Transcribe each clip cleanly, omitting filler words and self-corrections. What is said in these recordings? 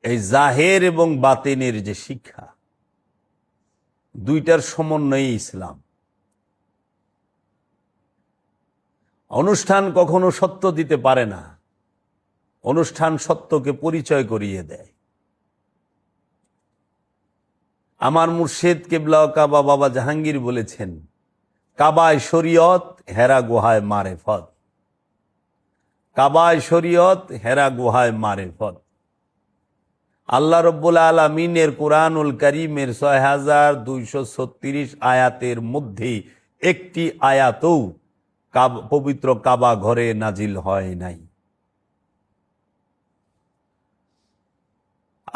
এই জাহের এবং বাতিনের যে শিক্ষা, দুইটার সমন্বয়ে ইসলাম। অনুষ্ঠান কখনো সত্য দিতে পারে না, অনুষ্ঠান সত্যকে পরিচয় করিয়ে দেয়। আমার মুর্শিদ কিবলা কাবা বাবা জাহাঙ্গীর বলেছেন, কাবায় শরীয়ত, হেরা গুহায় মারেফত। কাবায় শরীয়ত, হেরা গুহায় মারেফত। আল্লাহ রব্বুল আলামিনের কুরআনুল কারীমের ৬২৩৬ আয়াতের মধ্যে একটি আয়াতও পবিত্র কাবা ঘরে নাজিল হয় নাই।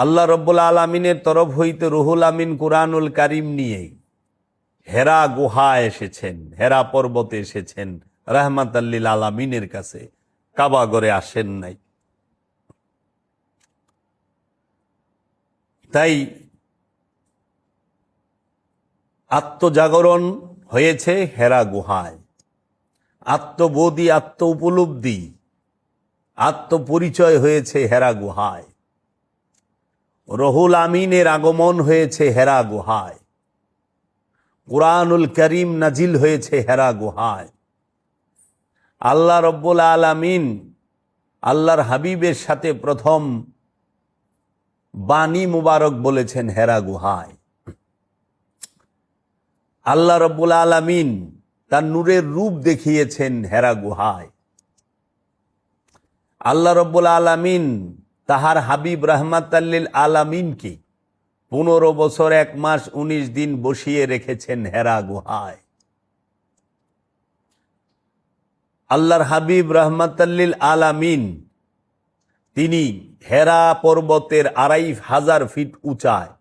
আল্লাহ রব্বুল আলামিনের তরফ হইতে রুহুল আমিন কুরআনুল কারীম নিয়ে হেরা গুহায় এসেছেন, হেরা পর্বতে এসেছেন, রাহমাতাল লিল আলামিনের কাছে, কাবা ঘরে আসেন নাই। তাই আত্মজাগরণ হয়েছে হেরা গুহায়, আত্মবোধি, আত্ম উপলব্ধি, আত্মপরিচয় হয়েছে হেরা গুহায়। রুহুল আমিনের আগমন হয়েছে হেরা গুহায়, কুরআনুল কারীম নাজিল হয়েছে হেরা গুহায়। আল্লাহ রব্বুল আলামিন আল্লাহর হাবিবের সাথে প্রথম বাণী মুবারক বলেছেন হেরা গুহায়। আল্লাহ রব্বুল আলামিন তার নূরের রূপ দেখিয়েছেন হেরা গুহায়। আল্লাহ রব্বুল আলামিন তাহার হাবিব রাহমাতাল লিল আলামিনকে 15 বছর 1 মাস 19 দিন বসিয়ে রেখেছেন হেরা গুহায়। আল্লাহর হাবিব রাহমাতাল লিল আলামিন তিনি হেরা পর্বতের 2500 ফিট উঁচায়,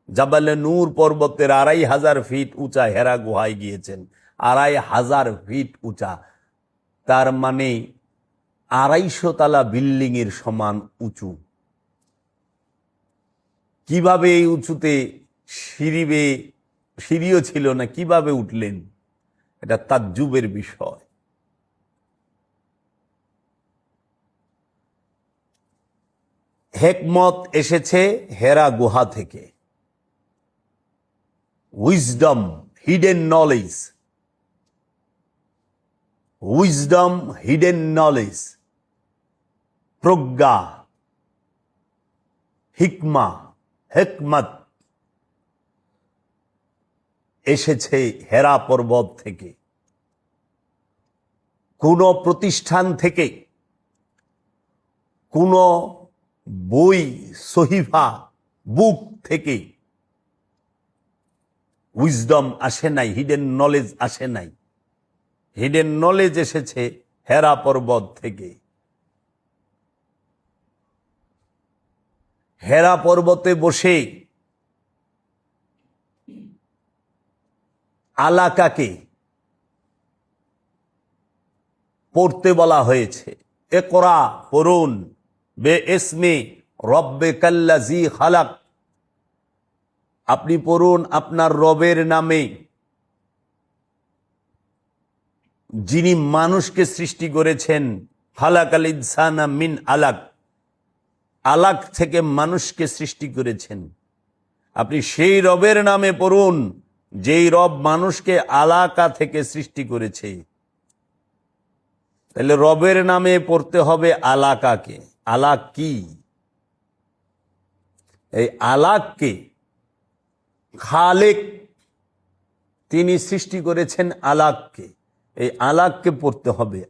জাবালে নূর পর্বতের 2500 ফিট উঁচা হেরা গুহায় গিয়েছেন। 2500 ফিট উঁচা, তার মানে 250 তলা বিল্ডিং এর সমান উঁচু। কিভাবে এই উঁচুতে সিঁড়িও ছিল না, কিভাবে উঠলেন, এটা তাজ্জুবের বিষয়। হিকমত এসেছে হেরা গুহা থেকে, wisdom, hidden knowledge, wisdom, hidden knowledge, প্রজ্ঞা, হিকমা, হিকমত এসেছে হেরা পর্বত থেকে। কোন প্রতিষ্ঠান থেকে, কোন বই, সহিফা, বুক থেকে উইজডম আসে নাই, হিডেন নলেজ আসে নাই। হিডেন নলেজ এসেছে হেরা পর্বত থেকে। হেরা পর্বতে বসে আলাকাকে পড়তে বলা হয়েছে। ইকরা, পড়ুন, বে ইসমে রব্বিকাল্লাযী খালাক, আপনি পড়ুন আপনার রবের নামে, যিনি মানুষকে সৃষ্টি করেছেন। খালাকাল ইনসানা মিন আলাক, আলাক থেকে মানুষকে সৃষ্টি করেছেন। আপনি সেই রবের নামে পড়ুন যেই রব মানুষকে আলাকা থেকে সৃষ্টি করেছে। তাহলে রবের নামে পড়তে হবে আলাকাকে। আলাক কি? এই আলাককে খালেক, তিনি সৃষ্টি করেছেন আলাককে। এই আলাককে পড়তে হবে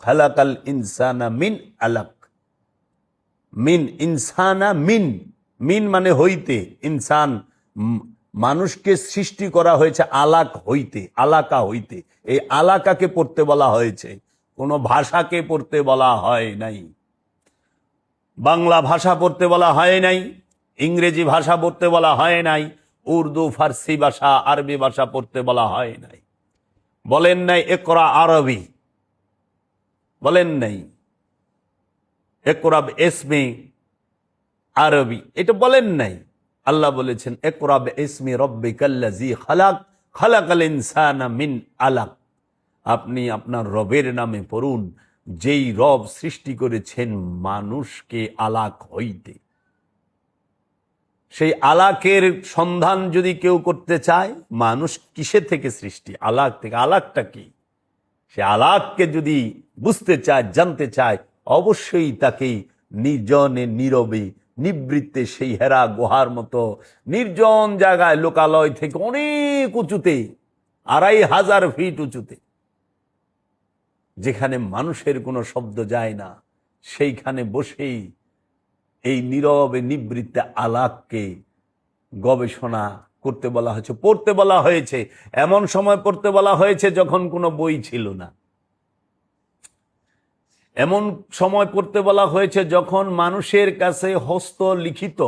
খালাকাল ইনসানা মিন আলাক। মিন ইনসানা, মিন, মিন মানে হইতে, ইনসান মানুষকে সৃষ্টি করা হয়েছে আলাক হইতে, আলাকা হইতে। এই আলাকাকে পড়তে বলা হয়েছে, কোনো ভাষাকে পড়তে বলা হয় নাই। বাংলা ভাষা পড়তে বলা হয় নাই, ইংরেজি ভাষা পড়তে বলা হয় নাই, উর্দু, ফার্সি ভাষা, আরবি ভাষা পড়তে বলা হয় নাই। বলেন নাই ইকরা আরবি, বলেন নাই ইকরা বিইসমি আরবি, এটা বলেন নাই। আল্লাহ বলেছেন ইকরা বিইসমি রব্বিকাল্লাযী খালাক, খালাকাল ইনসানা মিন আলাক। আপনি আপনার রবের নামে পড়ুন যেই রব সৃষ্টি করেছেন মানুষকে আলাক হইতে। সেই আলাকের সন্ধান যদি কেউ করতে চায়, মানুষ কিসের থেকে সৃষ্টি? আলাক থেকে। আলাকটা কি? সে আলাককে যদি বুঝতে চায়, জানতে চায়, অবশ্যই তাকে নির্জনে নীরবে নিবৃত্তে সেই হেরা গুহার মতো নির্জন জায়গায়, লোকালয় থেকে অনেক উঁচুতে, 2500 ফিট উঁচুতে, যেখানে মানুষের কোনো শব্দ যায় না, সেইখানে বসেই এই নীরবে নিবৃত্তে আলাককে গবেষণা করতে বলা হয়েছে, পড়তে বলা হয়েছে। এমন সময় পড়তে বলা হয়েছে যখন কোনো বই ছিল না। এমন সময় পড়তে বলা হয়েছে যখন মানুষের কাছে হস্তলিখিত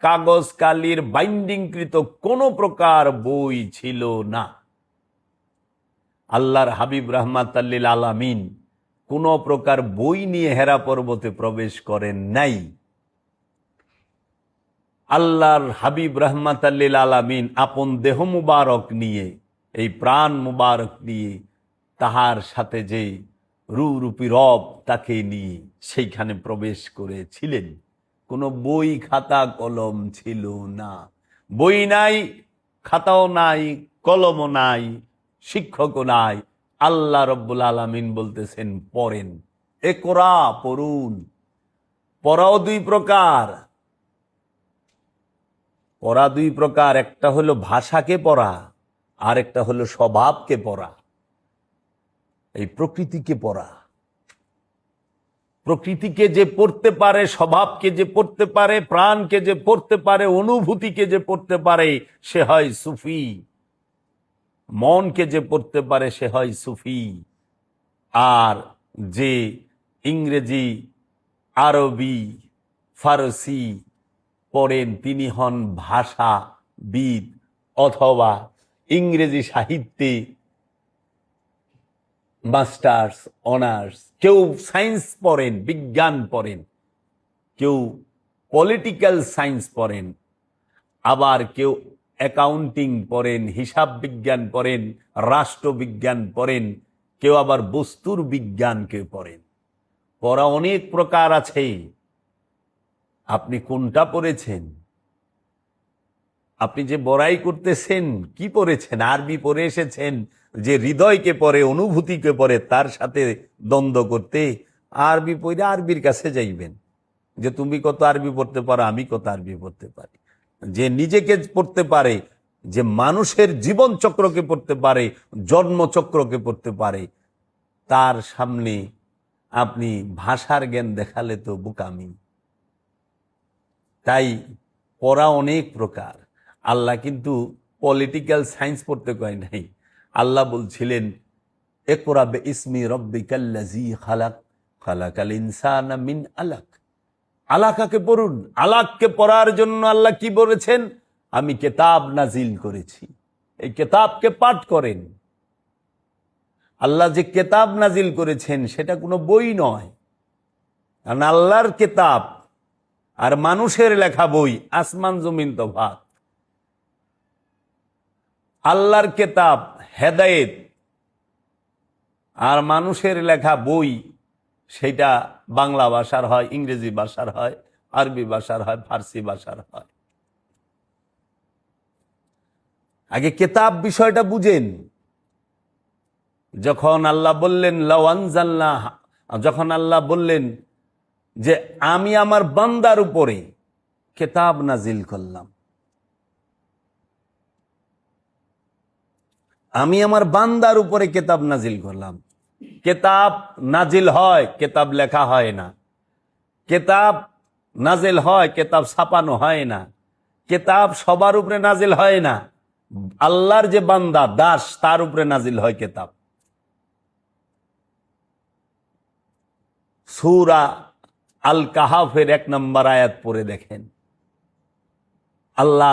কাগজ কালির বাইন্ডিংকৃত কোনো প্রকার বই ছিল না। আল্লাহর হাবিব রাহমাতাল লিল আলামিন কোনো প্রকার বই নিয়ে হেরা পর্বতে প্রবেশ করেন নাই। আল্লাহর হাবিব রাহমাতাল লিল আলামিন আপন দেহ মুবারক নিয়ে, এই প্রাণ মুবারক নিয়ে, তাহার সাথে যে রূপী রব তাকে নিয়ে সেইখানে প্রবেশ করেছিলেন। কোনো বই খাতা কলম ছিল না। বই নাই, খাতাও নাই, কলমও নাই, শিক্ষকও নাই। আল্লাহ রব্বুল আলামিন বলতেছেন পড়েন, ইকরা, পড়ুন। পড়াও দুই প্রকার। পড়া দুই প্রকার, একটা হলো ভাষাকে পড়া, আর একটা হলো স্বভাবকে পড়া, এই প্রকৃতিকে পড়া। প্রকৃতিকে যে পড়তে পারে, স্বভাবকে যে পড়তে পারে, প্রাণকে যে পড়তে পারে, অনুভূতিকে যে পড়তে পারে, সে হয় সুফি। মনকে যে পড়তে পারে সে হয় সুফি। আর যে ইংরেজি, আরবি, ফারসি পড়েন তিনি হন ভাষাবিদ, অথবা ইংরেজি সাহিত্যে মাস্টার্স, অনার্স। কেউ সায়েন্স পড়েন, বিজ্ঞান পড়েন, কেউ পলিটিক্যাল সায়েন্স পড়েন, আবার কেউ অ্যাকাউন্টিং পড়েন, হিসাব বিজ্ঞান পড়েন, রাষ্ট্রবিজ্ঞান পড়েন, কেউ আবার বস্তুর বিজ্ঞানকে পড়েন। পড়া অনেক প্রকার আছে। আপনি কোনটা পড়েছেন? আপনি যে বড়াই করতেছেন, কি পড়েছেন? আরবি পড়ে এসেছেন যে হৃদয়কে পড়ে, অনুভূতিকে পড়ে, তার সাথে দ্বন্দ্ব করতে। আরবি পড়ে আরবির কাছে যাইবেন যে তুমি কত আরবি পড়তে পারো, আমি কত আরবি পড়তে পারি। যে নিজেকে পড়তে পারে, যে মানুষের জীবন চক্রকে পড়তে পারে, জন্মচক্রকে পড়তে পারে, তার সামনে আপনি ভাষার জ্ঞান দেখালে তো বোকামি। তাই পড়া অনেক প্রকার। আল্লাহ কিন্তু পলিটিক্যাল সায়েন্স পড়তে কয় নাই। আল্লাহ বলছিলেন ইকরা বিইসমি রাব্বিকাল্লাযী খালাক, খালাকাল ইনসানা মিন আলাক। আলাকাকে পড়ুন। আলাককে পড়ার জন্য আল্লাহ কি বলেছেন? আমি কিতাব নাজিল করেছি, এই কিতাবকে পাঠ করেন। আল্লাহ যে কিতাব নাজিল করেছেন সেটা কোনো বই নয়, কারণ আল্লাহর কিতাব আর মানুষের লেখা বই আসমান জমিন তফাৎ। আল্লাহর কিতাব হেদায়েত, আর মানুষের লেখা বই সেটা বাংলা ভাষার হয়, ইংরেজি ভাষার হয়, আরবি ভাষার হয়, ফার্সি ভাষার হয়। আগে কিতাব বিষয়টা বুঝেন। যখন আল্লাহ বললেন লাউ আনজালনা, যখন আল্লাহ বললেন যে আমি আমার বান্দার উপরে কিতাব নাজিল করলাম, আমি আমার বান্দার উপরে কিতাব নাজিল করলাম। কিতাব নাজিল হয়, কিতাব লেখা হয় না। কিতাব নাজিল হয়, কিতাব ছাপানো হয় না। কিতাব সবার উপরে নাজিল হয় না। আল্লাহর যে বান্দা, দাস, তার উপরে নাজিল হয় কিতাব। সূরা আল কাহাফের 1 নম্বর আয়াত পড়ে দেখেন। আল্লাহ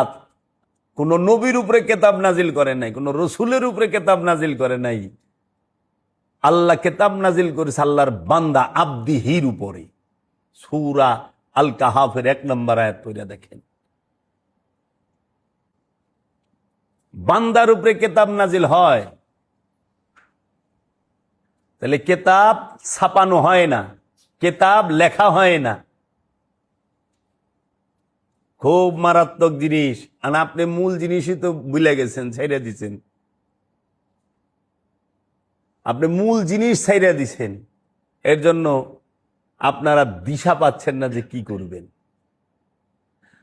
কোন নবীর উপরে কিতাব নাজিল করে নাই, কোন রসুলের উপরে কিতাব নাজিল করে নাই। আল্লাহ কিতাব নাজিল করেছে আল্লাহর বান্দা আব্দিহির উপরে। সূরা আল কাহাফের 1 নম্বর আয়াত পড়ে দেখেন। বান্দার উপরে কিতাব নাজিল হয়। তাহলে কিতাব ছাপানো হয় না, কিতাব লেখা হয় না। খুব মারাত্মক জিনিস, আর আপনি মূল জিনিসই তো ভুলে গেছেন, ছাইড়া দিচ্ছেন। আপনি মূল জিনিস ছাইড়া দিছেন, এর জন্য আপনারা দিশা পাচ্ছেন না যে কি করবেন।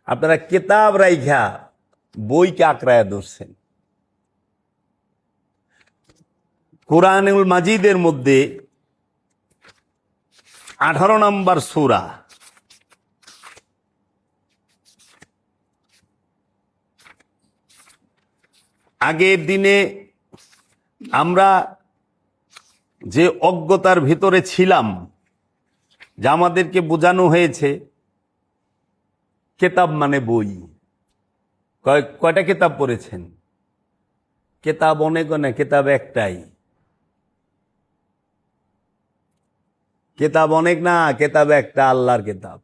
আপনারা কেতাব রাইখা বইকে আঁকড়ায় ধরছেন। কোরআনুল মাজিদের মধ্যে 18 নম্বর সূরা, আগের দিনে আমরা যে অজ্ঞতার ভিতরে ছিলাম, যা আমাদেরকে বোঝানো হয়েছে কেতাব মানে বই। কয়টা কেতাব পড়েছেন? কেতাব অনেক অনেক, কেতাব একটাই। কেতাব অনেক না, কেতাব একটা, আল্লাহর কেতাব।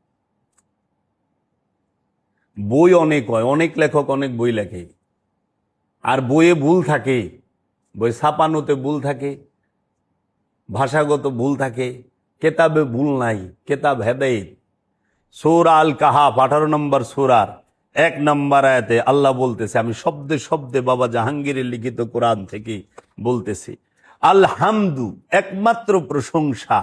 বই অনেক হয়, অনেক লেখক অনেক বই লেখে, আর বইয়ে ভুল থাকে, বই ছাপানোতে ভুল থাকে, ভাষাগত ভুল থাকে। কেতাবে ভুল নাই, কেতাব হেদায়েত। সূরা আল কাহাফ 18 নম্বর সূরার 1 নম্বর আয়াতে আল্লাহ বলতেছে, আমি শব্দে শব্দে বাবা জাহাঙ্গীরের লিখিত কোরআন থেকে বলতেছি, আলহামদু একমাত্র প্রশংসা,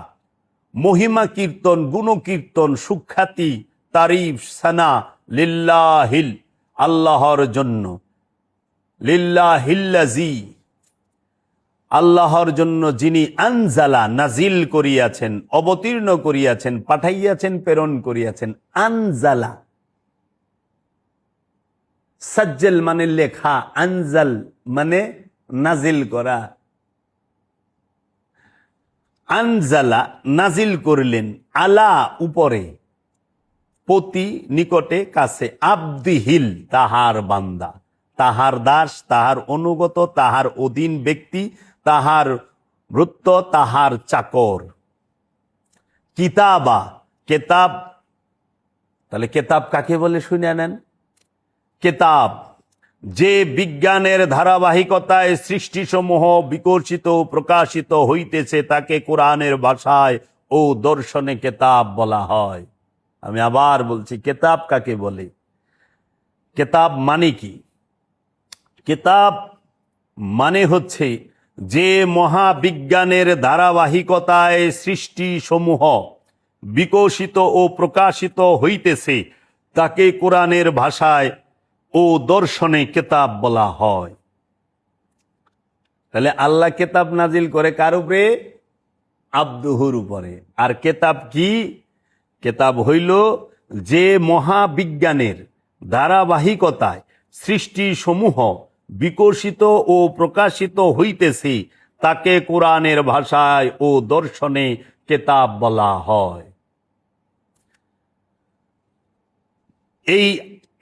মহিমা কীর্তন, গুণকীর্তন, সুখ্যাতি, তারিফ, সানা লিল্লাহিল আল্লাহর জন্য, লিল্লাহিল্লাজি আল্লাহর জন্য, যিনি আনজালা নাজিল করিয়াছেন, অবতীর্ণ করিয়াছেন, পাঠাইয়াছেন, প্রেরণ করিয়াছেন। আনজালা, সাজ্জাল মানে লেখা, আনজাল মানে নাজিল করা। আনজালা নাজিল করলেন, আলা উপরে, পতি নিকটে, কাছে, আব্দিহিল তাহার বান্দা, তাহার দাস, তাহার অনুগত, তাহার অধীন ব্যক্তি, তাহার ভৃত্য, তাহার চাকর। কিতাবা, কেতাব, তাহলে কেতাব কাকে বলে শুনে নেন। কেতাব যে বিজ্ঞানের ধারাবাহিকতায় সৃষ্টিসমূহ বিকশিত প্রকাশিত হইতেছে, তাকে কোরআনের ভাষায় ও দর্শনে কেতাব বলা হয়। আমি আবার বলছি, কেতাব কাকে বলে? কেতাব মানে কি? কেতাব মানে হচ্ছে যে মহাবিজ্ঞানের ধারাবাহিকতায় সৃষ্টিসমূহ বিকশিত ও প্রকাশিত হইতেছে, তাকে কোরআনের ভাষায় ও দর্শনে কেতাব বলা হয়। তাহলে আল্লাহ কেতাব নাজিল করে কার উপরে? আব্দুহুর উপরে। আর কেতাব কি? কেতাব হইল যে মহাবিজ্ঞানের ধারাবাহিকতায় সৃষ্টিসমূহ বিকশিত ও প্রকাশিত হইতেছে, তাকে কোরআনের ভাষায় ও দর্শনে কেতাব বলা হয়। এই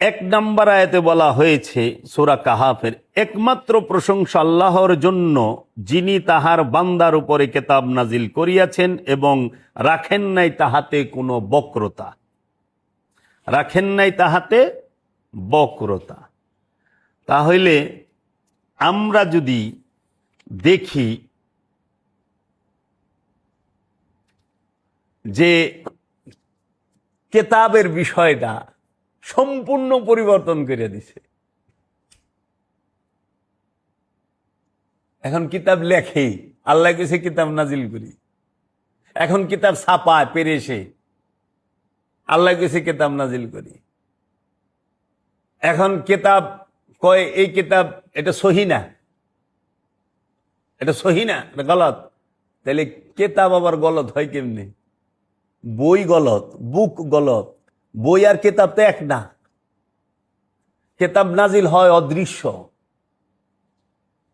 1 নম্বর আয়াতে বলা হয়েছে সূরা কাহাফের, একমাত্র প্রশংসা আল্লাহর জন্য, যিনি তাহার বান্দার উপরে কেতাব নাজিল করিয়াছেন এবং রাখেন নাই তাহাতে কোনো বক্রতা, রাখেন নাই তাহাতে বক্রতা। তাহলে আমরা যদি দেখি যে কেতাবের বিষয়টা সম্পূর্ণ পরিবর্তন করে দিছে। এখন কিতাব লেখে, আল্লাহ কইছে কিতাব নাজিল করি। এখন কিতাব ছাপায় পেরেছে, আল্লাহ কইছে কিতাব নাজিল করি। এখন কিতাব কয় এই কিতাব এটা সহি না, এটা সহি না, এটা গলত। তাহলে কিতাব আবার গলত হয় কেমনি? বই গলত, বুক গলত। বই আর কিতাব তো এক না। কিতাব নাজিল হয় অদৃশ্য,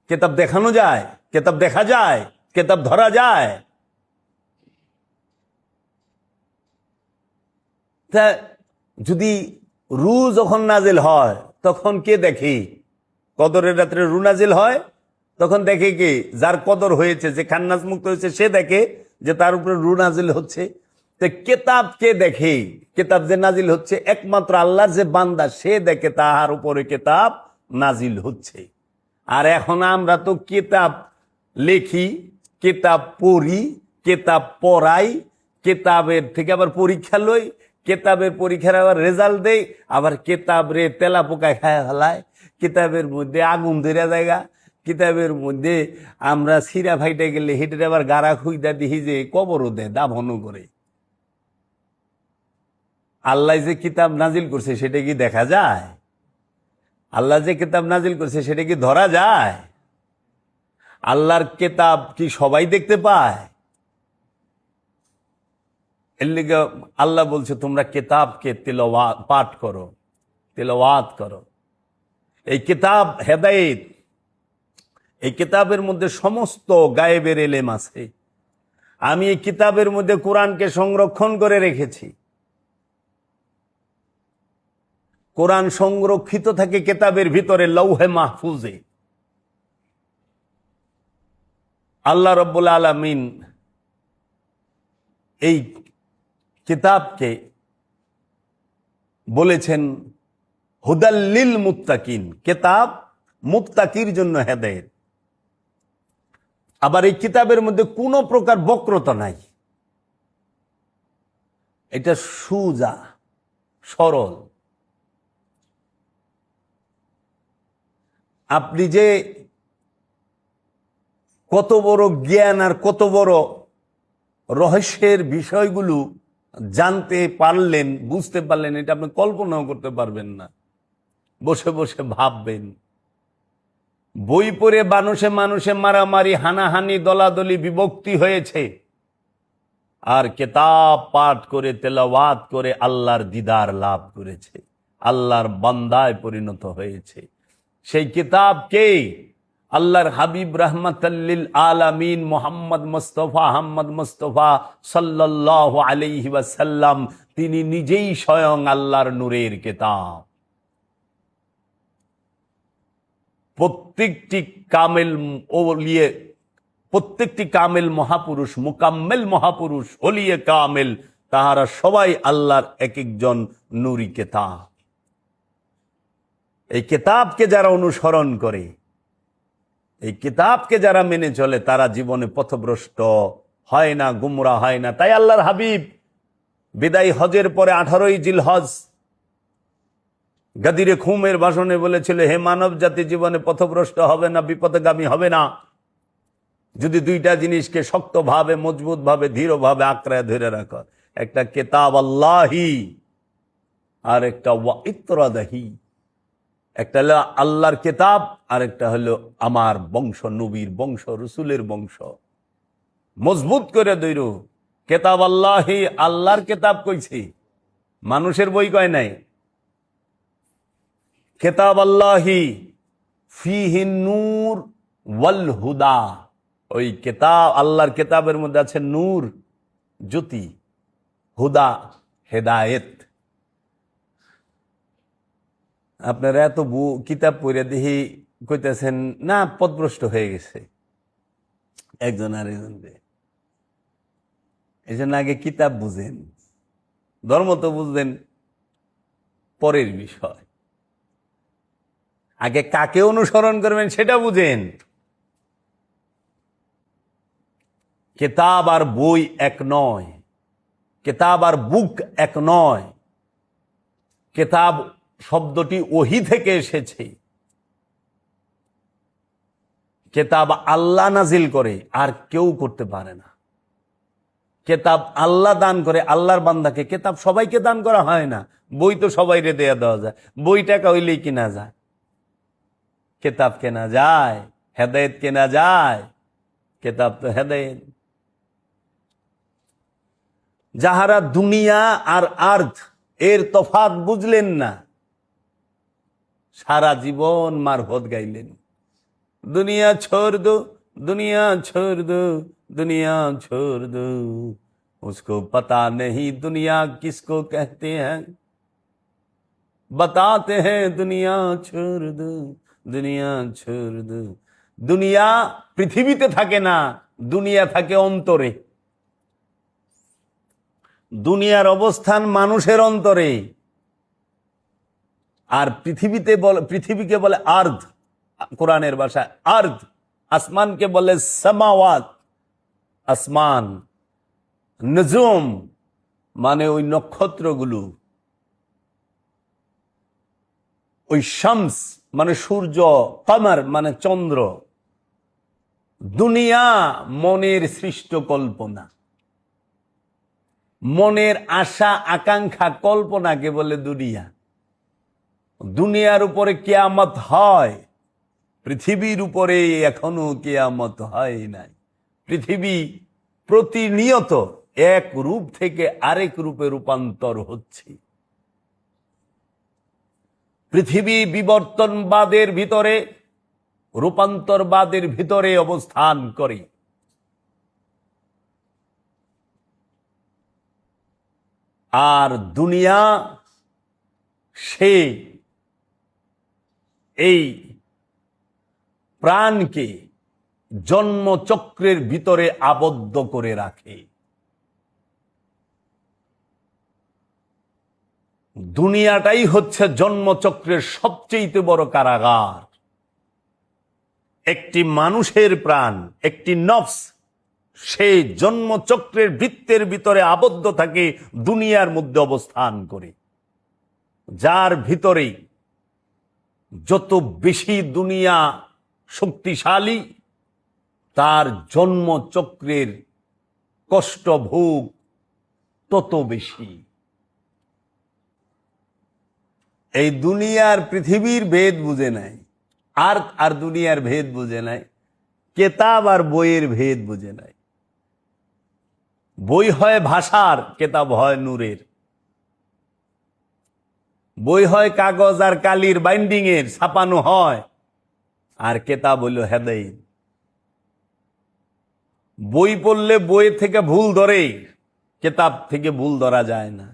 কিতাব দেখানো যায়, কিতাব দেখা যায়, কিতাব ধরা যায়। তা যদি রু যখন নাজিল হয় তখন কে দেখে? কদরের রাত্রে রু নাজিল হয়, তখন দেখে কে? যার কদর হয়েছে, যে খান্নাস মুক্ত হয়েছে, সে দেখে যে তার উপরে রু নাজিল হচ্ছে। তো কেতাব কে দেখে? কেতাব যে নাজিল হচ্ছে একমাত্র আল্লাহর যে বান্দা, সে দেখে তাহার উপরে কেতাব নাজিল হচ্ছে। আর এখন আমরা তো কেতাব লেখি, কেতাব পড়ি, কেতাব পড়াই, কেতাবের থেকে আবার পরীক্ষা লই, কেতাবের পরীক্ষার আবার রেজাল্ট দেয়, আবার কেতাব রে তেলা পোকায় খায় ফেলায়, কিতাবের মধ্যে আগুন ধরে জায়গা, কিতাবের মধ্যে আমরা সিরা ফাইটে গেলে হেঁটে আবার গাড়া খুঁজা দিহি যে কবরও দেয়, দাফনও করে। আল্লাহ যে কিতাব নাজিল করছে সেটা কি দেখা যায়? আল্লাহ যে কিতাব নাজিল করছে সেটা কি ধরা যায়? আল্লাহর কিতাব কি সবাই দেখতে পায়? এর লিগে আল্লাহ বলছে তোমরা কিতাবকে পাঠ করো, তিলাওয়াত করো। এই কিতাব হেদায়েত, এই কিতাবের মধ্যে সমস্ত গায়েবের এলেম আছে। আমি এই কিতাবের মধ্যে কোরআনকে সংরক্ষণ করে রেখেছি। কোরআন সংরক্ষিত থাকে কিতাবের ভিতরে, লৌহে মাহফুজে। আল্লাহ রাব্বুল আলামিন এই কিতাবকে বলেছেন হুদাল্লিল মুত্তাকিন, কিতাব মুত্তাকির জন্য হেদায়েত। আবার এই কিতাবের মধ্যে কোনো প্রকার বক্রতা নাই, এটা সুজা সরল। আপনি যে কত বড় জ্ঞান আর কত বড় রহস্যের বিষয়গুলো জানতে পারলেন, বুঝতে পারলেন, এটা আপনি কল্পনাও করতে পারবেন না। বসে বসে ভাববেন। বই পড়ে মানুষে মানুষে মারামারি, হানাহানি, দলাদলি, বিভক্তি হয়েছে, আর কিতাব পাঠ করে তেলাওয়াত করে আল্লাহর দিদার লাভ করেছে, আল্লাহর বান্দায় পরিণত হয়েছে। সেই কিতাবকে আল্লাহর হাবিব রাহমাতাল্লিল আলামিন মুহাম্মদ মুস্তাফা সাল্লাল্লাহু আলাইহি ওয়াসাল্লাম, তিনি নিজেই স্বয়ং আল্লাহর নূরের কিতাব। প্রত্যেকটি কামেল মহাপুরুষ, মুকাম্মেল মহাপুরুষ, ওলিয়ে কামেল, তাহারা সবাই আল্লাহর এক একজন নূরি কিতাব। এই কিতাবকে যারা অনুসরণ করে, এই কিতাবকে যারা মেনে চলে, তারা জীবনে পথভ্রষ্ট হয় না, গুমরা হয় না। তাই আল্লাহর হাবিব বিদায় হজের পরে 18ই জিলহজ গাদিরে খুমের ভাষণে বলেছিল, হে মানব জাতি, জীবনে পথভ্রষ্ট হবে না, বিপদগামী হবে না, যদি দুইটা জিনিসকে শক্তভাবে, মজবুতভাবে, দৃঢ়ভাবে আঁকড়ায় ধরে রাখো। একটা কিতাব আল্লাহি, আর একটা ওয়া ইত্রাদাহি। একটা হলো আল্লাহর কিতাব, আর একটা হলো আমার বংশ, নবীর বংশ, রসুলের বংশ। মজবুত করে দৈর কিতাব আল্লাহি, আল্লাহর কিতাব কইছি, মানুষের বই কয় নাই। কিতাব আল্লাহি ফিহি নূর ওয়াল হুদা, ওই কিতাব আল্লাহর কিতাবের মধ্যে আছে নূর, জ্যোতি, হুদা, হেদায়েত। আপনারা এত কিতাব পড়ে দেখি কইতেছেন না পথভ্রষ্ট হয়ে গেছে একজন আর একজনকে। এই জন্য আগে কিতাব বুঝেন, ধর্ম তো বুঝবেন পরের বিষয়। আগে কাকে অনুসরণ করবেন সেটা বুঝেন। কিতাব আর বই এক নয়, কিতাব আর বুক এক নয়। কিতাব শব্দটি ওহী থেকে এসেছে। কিতাব আল্লাহ নাজিল করে, আর কেউ করতে পারে না। কিতাব আল্লাহ দান করে আল্লাহর বান্দাকে। কিতাব সবাইকে দান করা হয় না। বই তো সবাইরে দেওয়া যায়, বই টাকা হইলেই কিনা যায়। কিতাব কেনা যায়, হেদায়েত কেনা যায়। কিতাব তো হেদায়েত। যাহারা দুনিয়া আর আর্থ এর তফাৎ বুঝলেন না, সারা জীবন মারফত গাইলেন, দুনিয়া ছোড় দো, দুনিয়া ছোড় দো, দুনিয়া ছোড় দো, उसको पता नहीं दुनिया किसको कहते हैं, बताते हैं दुनिया छोड़ दो, দুনিয়া ছোড় দো। দুনিয়া পৃথিবীতে থাকে না, দুনিয়া থাকে অন্তরে। দুনিয়ার অবস্থান মানুষের অন্তরে। আর পৃথিবীকে বলে আর্ধ, কোরআনের ভাষায় আর্ধ। আসমানকে বলে সামাওয়াত, আসমান। নজুম মানে ওই নক্ষত্রগুলো, ওই শামস মানে সূর্য, কমর মানে চন্দ্র, দুনিয়া মনের সৃষ্ট কল্পনা, মনের আশা আকাঙ্ক্ষা কল্পনাকে বলে দুনিয়া। দুনিয়ার উপরে কিয়ামত হয়, পৃথিবীর উপরে এখনো কিয়ামত হয় নাই। পৃথিবী প্রতিনিয়ত এক রূপ থেকে আরেক রূপে রূপান্তর হচ্ছে। পৃথিবী বিবর্তনবাদের ভিতরে, রূপান্তরবাদের ভিতরে অবস্থান করে। আর দুনিয়া সে এই প্রাণকে জন্মচক্রের ভিতরে আবদ্ধ করে রাখে। দুনিয়াটাই হচ্ছে জন্মচক্রের সবচেয়ে বড় কারাগার। একটি মানুষের প্রাণ, একটি নফস, সে জন্মচক্রের বৃত্তের ভিতরে আবদ্ধ থাকে, দুনিয়ার মধ্যে অবস্থান করে। যার ভিতরে যত বেশি দুনিয়া শক্তিশালী, তার জন্মচক্রের কষ্ট ভোগ তত বেশি। এই দুনিয়ার পৃথিবীর ভেদ বুঝে নাই, আর দুনিয়ার ভেদ বুঝে নাই, কেতাব আর বইয়ের ভেদ বুঝে নাই। বই হয় ভাষার, কেতাব হয় নূরের। বই হয় কাগজ আর কালির বাইন্ডিং এর, ছাপানো হয়, আর কেতাব হইল হেদায়েত। বই পড়লে বই থেকে ভুল ধরে, কেতাব থেকে ভুল ধরা যায় না।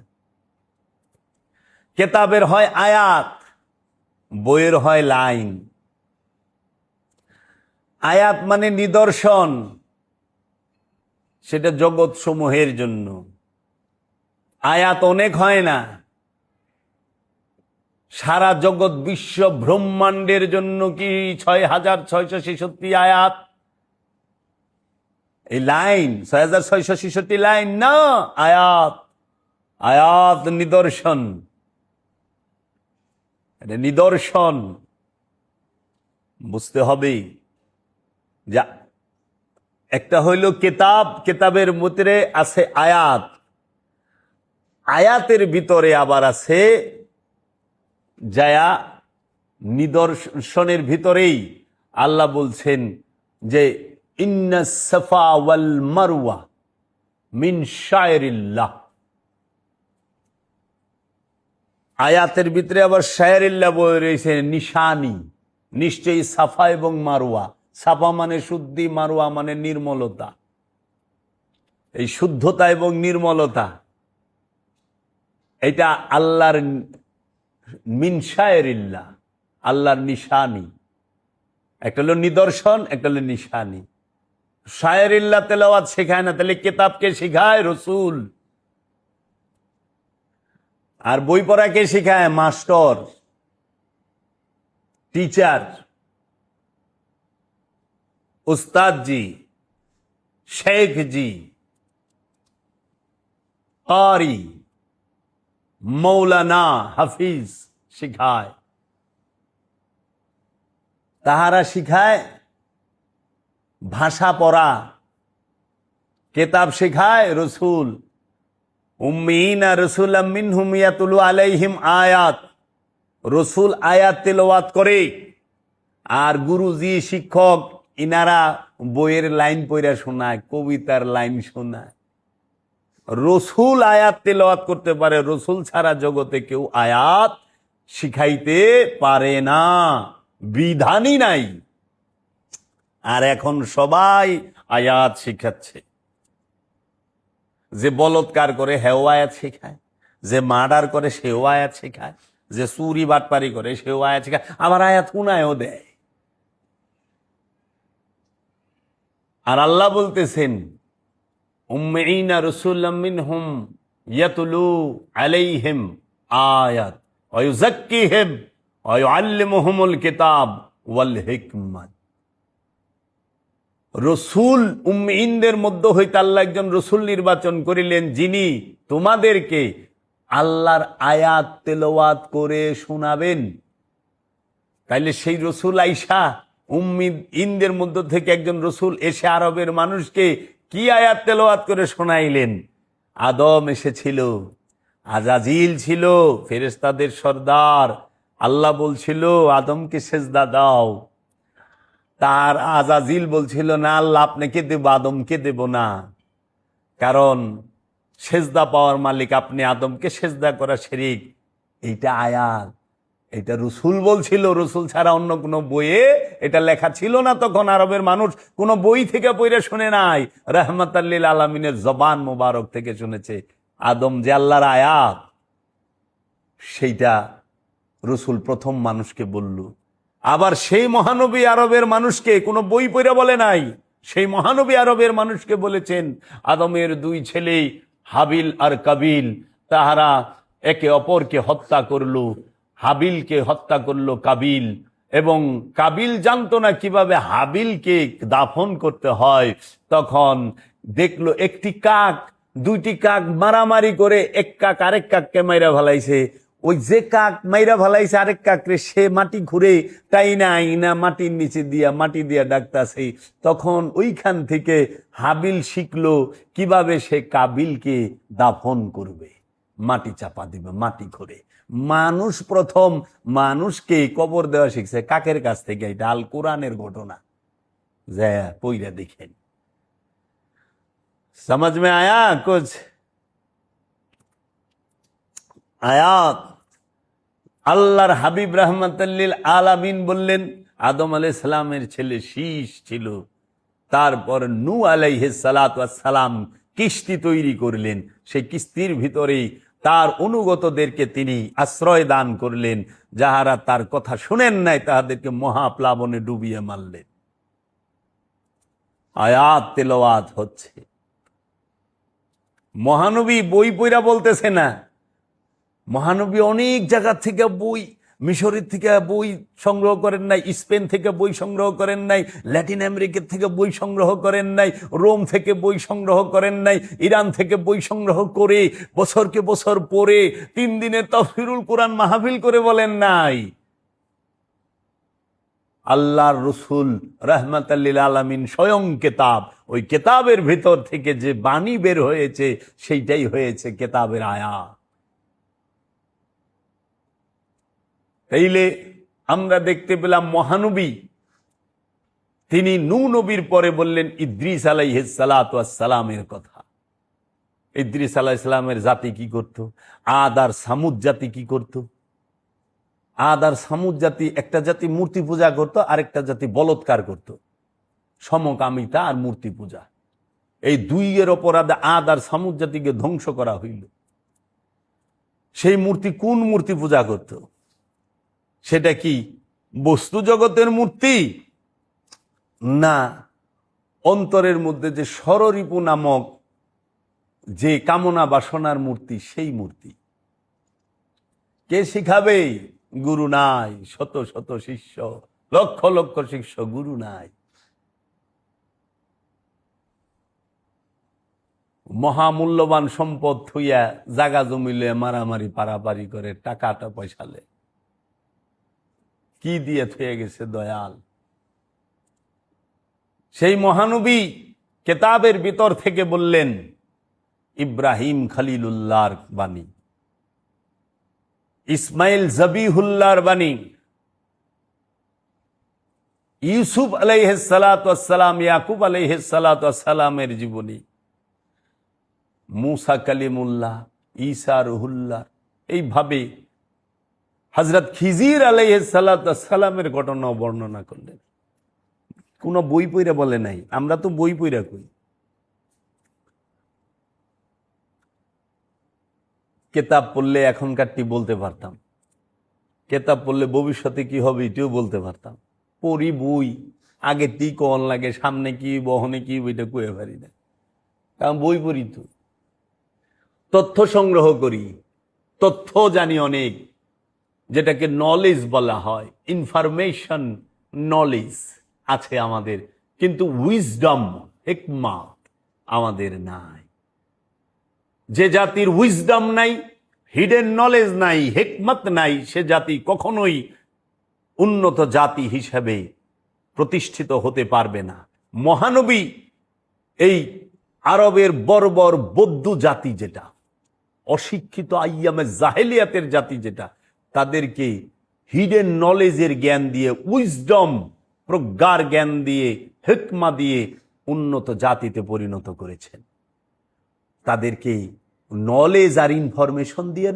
কেতাবের হয় আয়াত, বইয়ের হয় লাইন। আয়াত মানে নিদর্শন, সেটা জগৎ সমূহের জন্য। আয়াত অনেক হয় না, সারা জগৎ বিশ্ব ব্রহ্মাণ্ডের জন্য কি 6666 আয়াত? এই লাইন 6666 লাইন না, আয়াত। আয়াত নিদর্শন, এটা নিদর্শন। বুঝতে হবে যা একটা হইল কিতাব, কিতাবের ভিতরে আছে আয়াত, আয়াতের ভিতরে আবার আছে যায়া নিদর্শনের ভিতরেই আল্লাহ বলছেন যে ইন্নাস সাফা ওয়াল মারওয়া মিন শায়রিল্লাহ। আয়াতের ভিতরে আবার শায়রিল্লাহ বলে রয়েছে নিশানি। নিশ্চয়ই সাফা এবং মারওয়া, সাফা মানে শুদ্ধি, মারওয়া মানে নির্মলতা। এই শুদ্ধতা এবং নির্মলতা এটা আল্লাহর মিন শায়রিল্লাহ, আল্লাহর নিশানি। একটা হলো নিদর্শন, একটা হলো নিশানি। শায়রিল্লাহ তেলাওয়াত শেখায় না, তাহলে কিতাবকে শেখায় রসুল। আর বই পড়া কে শেখায়? মাস্টার, টিচার, উস্তাদ জি, শেখ জি, কারি, মৌলানা, হাফিজ শিখায়। তাহারা শিখায় ভাষা পড়া, কেতাব শিখায় রসুল। উম্মিনা রাসূলাম মিনহুম ইয়াতুলু আলাইহিম আয়াত, রসুল আয়াত তেলাওয়াত করে। আর গুরুজি, শিক্ষক, ইনারা বইয়ের লাইন পড়া শোনায়, কবিতার লাইন শোনায়। রসুল আয়াত তেলাওয়াত করতে পারে, রসুল ছাড়া জগতে কেউ আয়াত শিখাইতে পারে না, বিধানই নাই। আর এখন সবাই আয়াত শিখাচ্ছে। যে বলৎকার করে হেও আয়াত শেখায়, যে মার্ডার করে সেও আয়াত শেখায়, যে চুরি বাটপারি করে সেও আয়াত শেখায়, আবার আয়াত কুনায়ও দেয়। আর আল্লাহ বলতেছেন উম্মিনা রাসূলাম মিনহুম ইয়াতুলু আলাইহিম আয়াত ওয়া ইউযাক্কিহিম ওয়া ইউআল্লিমুহুমুল কিতাব ওয়াল হিকমাত। রসুল উম্মিনদের মধ্য হইতে আল্লাহ একজন রসুল নির্বাচন করিলেন, যিনি তোমাদেরকে আল্লাহর আয়াত তেলাওয়াত করে শোনাবেন। তাইলে সেই রসুল আইসা উম্মিনদের মধ্য থেকে একজন রসুল এসে আরবের মানুষকে কি আয়াত তেলাওয়াত করে শোনাইলেন? আদম এসেছিল, আজাজিল ছিল, ফেরেশতাদের সর্দার। আল্লাহ বলছিল আদমকে সেজদা দাও, তার আজাজিল বলছিল না আল্লাহ আপনাকে দেব, আদমকে দেব না, কারণ সেজদা পাওয়ার মালিক আপনি, আদমকে সেজদা করা শিরক। এইটা আয়াত, এটা রসুল বলছিল। রসুল ছাড়া অন্য কোনো বইয়ে এটা লেখা ছিল না তখন। আরবের মানুষ কোনো বই থেকে পড়ে শুনে নাই, রাহমাতাল লিল আলামিনের জবান মোবারক থেকে শুনেছে। আদম যে আল্লাহর আয়াত, সেইটা রসুল প্রথম মানুষকে বলল। আবার সেই মহানবী আরবের মানুষকে কোনো বই পড়ে বলে নাই, সেই মহানবী আরবের মানুষকে বলেছেন আদমের দুই ছেলে হাবিল আর কাবিল, তাহারা একে অপরকে হত্যা করলো। হাবিলকে হত্যা করলো কাবিল, এবং কাবিল জানতো না কিভাবে হাবিলকে দাফন করতে হয়। তখন দেখলো একটি কাক, দুইটি কাক মারামারি করে এক কাক আরেক কাককে মাইরা ফেলাইছে। ওই যে কাক মাইরা ফেলাইছে আরেক কাকরে, সে মাটি ঘুরে টাইনা আইনা মাটির নিচে দিয়া মাটি দিয়া ডাকতাছে। তখন ওইখান থেকে হাবিল শিখলো কিভাবে সে কাবিলকে দাফন করবে, মাটি চাপা দিবে মাটি ঘুরে। মানুষ প্রথম মানুষকে কবর দেওয়া শিখছে কাকের কাছ থেকে। এটা আল কোরআনের ঘটনা, যা পইরা দেখেন, समझ में आया कुछ? আয়াত আল্লাহর হাবিব রাহমাতাল্লিল আলামিন বললেন আদম আলাইহিস সালামের ছেলে শীষ ছিল। তারপর নূহ আলাইহিস সালাতু ওয়াস সালাম কিস্তি তৈরি করলেন, সেই কিস্তির ভিতরেই তার অনুগতদেরকে তিনি আশ্রয় দান করলেন। যাহারা তার কথা শুনেন নাই তাহাদেরকে মহাপ্লাবনে ডুবিয়ে মারলেন। আয়াত তেলাওয়াত হচ্ছে। মহানবী বই পইরা বলতেছে না, মহানবী অনেক জায়গা থেকে বই, মিশরের থেকে বই সংগ্রহ করেন নাই, স্পেন থেকে বই সংগ্রহ করেন নাই, ল্যাটিন আমেরিকা থেকে বই সংগ্রহ করেন নাই, রোম থেকে বই সংগ্রহ করেন নাই, ইরান থেকে বই সংগ্রহ করে বছরকে বছর পরে 3 দিনে তাফসীরুল কোরআন মাহফিল করে বলেন নাই। আল্লাহর রসুল রাহমাতাল লিল আলামিন স্বয়ং কেতাব, ওই কেতাবের ভিতর থেকে যে বাণী বের হয়েছে সেইটাই হয়েছে কেতাবের আয়াত। তাইলে আমরা দেখতে পেলাম মহানবী তিনি নূহ নবীর পরে বললেন ইদ্রিস আলাইহিস সালাতু ওয়াস সালামের কথা। ইদ্রিস আলাইহিস সালামের জাতি কি করত? আদ আর সামুদ জাতি কি করত? আদ আর সামুদ জাতি, একটা জাতি মূর্তি পূজা করত, আরেকটা জাতি বলৎকার করত, সমকামিতা আর মূর্তি পূজা। এই দুইয়ের অপরাধে আদ আর সামুদ জাতিকে ধ্বংস করা হইল। সেই মূর্তি কোন মূর্তি পূজা করত? সেটা কি বস্তু জগতের মূর্তি? না, অন্তরের মধ্যে যে ষড়রিপু নামক যে কামনা বাসনার মূর্তি, সেই মূর্তি। কে শিখাবে? গুরু নাই, শত শত শিষ্য, লক্ষ লক্ষ শিষ্য, গুরু নাই। মহামূল্যবান সম্পদ থইয়া জাগা জমিলে মারামারি পারাপারি করে টাকাটা পয়সালে কি দিয়ে থয়ে গেছে দয়াল। সেই মহানবী কেতাবের ভিতর থেকে বললেন ইব্রাহিম খলিলুল্লাহর বাণী, ইসমাইল জবিহুল্লাহর বাণী, ইউসুফ আলাইহিস সালাতু ওয়াস সালাম, ইয়াকুব আলাইহিস সালাতু ওয়াস সালামের জীবনী, মুসা কালিমুল্লাহ, ঈসা রুহুল্লাহ, এইভাবে হযরত খিজির আলাইহিস সালাতু ওয়াস সালামের ঘটনা বর্ণনা করলেন। কোন বই পইরা বলে নাই, আমরা তো বই পইরা কই। কেতাব পড়লে এখনকারটি বলতে পারতাম, কেতাব পড়লে ভবিষ্যতে কি হবে এটিও বলতে পারতাম। পড়ি বই, আগে টি কন লাগে, সামনে কি বহনে কি বইটা কয়ে পারি না, কারণ বই পড়ি তো। তথ্য সংগ্রহ করি, তথ্য জানি অনেক, যেটাকে নলেজ বলা হয়, ইনফরমেশন নলেজ আছে আমাদের কিন্তু উইজডম, হিকমত আমাদের নাই। যে জাতির উইজডম নাই, হিডেন নলেজ নাই, হিকমত নাই, সে জাতি কখনোই উন্নত জাতি হিসেবে প্রতিষ্ঠিত হতে পারবে না। মহানবী এই আরবের বর্বর বৌদ্ধ জাতি, যেটা অশিক্ষিত আইয়ামে জাহেলিয়াতের জাতি, যেটা তাদেরকে হিডেন নলেজের জ্ঞান দিয়ে, উইজডম প্রজ্ঞার জ্ঞান দিয়ে, হিকমা দিয়ে উন্নত জাতিতে পরিণত করেছেন। তাদেরকে নলেজ আর ইনফরমেশন দিয়ে